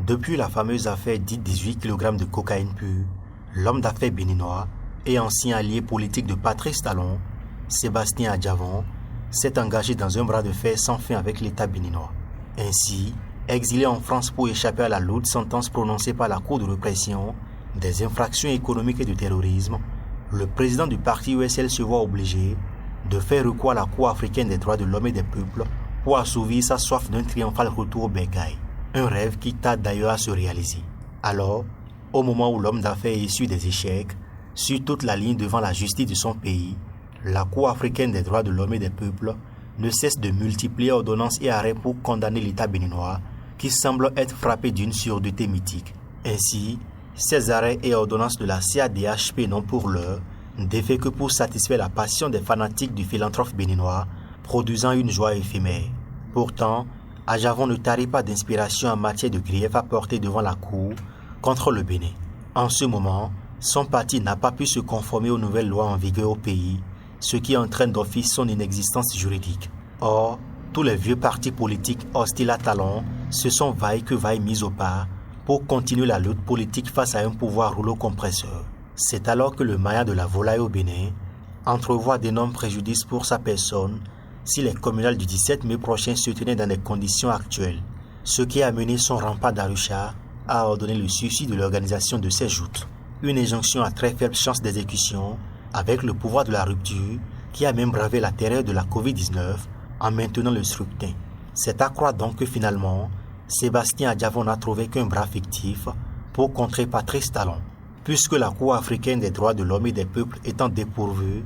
Depuis la fameuse affaire dite 18 kg de cocaïne pure, l'homme d'affaires béninois et ancien allié politique de Patrice Talon, Sébastien Adjavon, s'est engagé dans un bras de fer sans fin avec l'État béninois. Ainsi, exilé en France pour échapper à la lourde sentence prononcée par la Cour de répression des infractions économiques et de terrorisme, le président du parti USL se voit obligé de faire recours à la Cour africaine des droits de l'homme et des peuples pour assouvir sa soif d'un triomphal retour au bercail. Un rêve qui tarde d'ailleurs à se réaliser. Alors, au moment où l'homme d'affaires est issu des échecs, sur toute la ligne devant la justice de son pays, la Cour africaine des droits de l'homme et des peuples ne cesse de multiplier ordonnances et arrêts pour condamner l'État béninois qui semble être frappé d'une surdité mythique. Ainsi, ces arrêts et ordonnances de la CADHP n'ont pour l'heure d'effet que pour satisfaire la passion des fanatiques du philanthrope béninois, produisant une joie éphémère. Pourtant, Adjavon ne tarit pas d'inspiration en matière de griefs à porter devant la Cour contre le Bénin. En ce moment, son parti n'a pas pu se conformer aux nouvelles lois en vigueur au pays, ce qui entraîne d'office son inexistence juridique. Or, tous les vieux partis politiques hostiles à Talon se sont vaille que vaille mis au pas pour continuer la lutte politique face à un pouvoir rouleau compresseur. C'est alors que le Maya de la volaille au Bénin entrevoit d'énormes préjudices pour sa personne si les communales du 17 mai prochain se tenaient dans les conditions actuelles, ce qui a mené son rempart d'Arusha à ordonner le suicide de l'organisation de ces joutes. Une injonction à très faible chance d'exécution avec le pouvoir de la rupture qui a même bravé la terreur de la Covid-19 en maintenant le scrutin. C'est à croire donc que finalement, Sébastien Adjavon n'a trouvé qu'un bras fictif pour contrer Patrice Talon, puisque la Cour africaine des droits de l'homme et des peuples étant dépourvue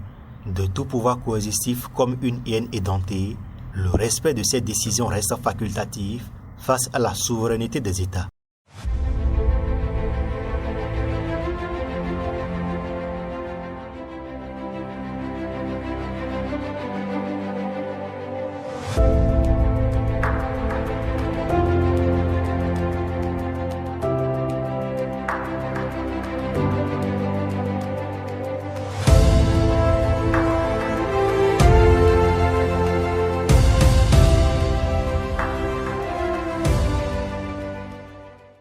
de tout pouvoir coercitif comme une hyène édentée, le respect de ces décisions reste facultatif face à la souveraineté des États.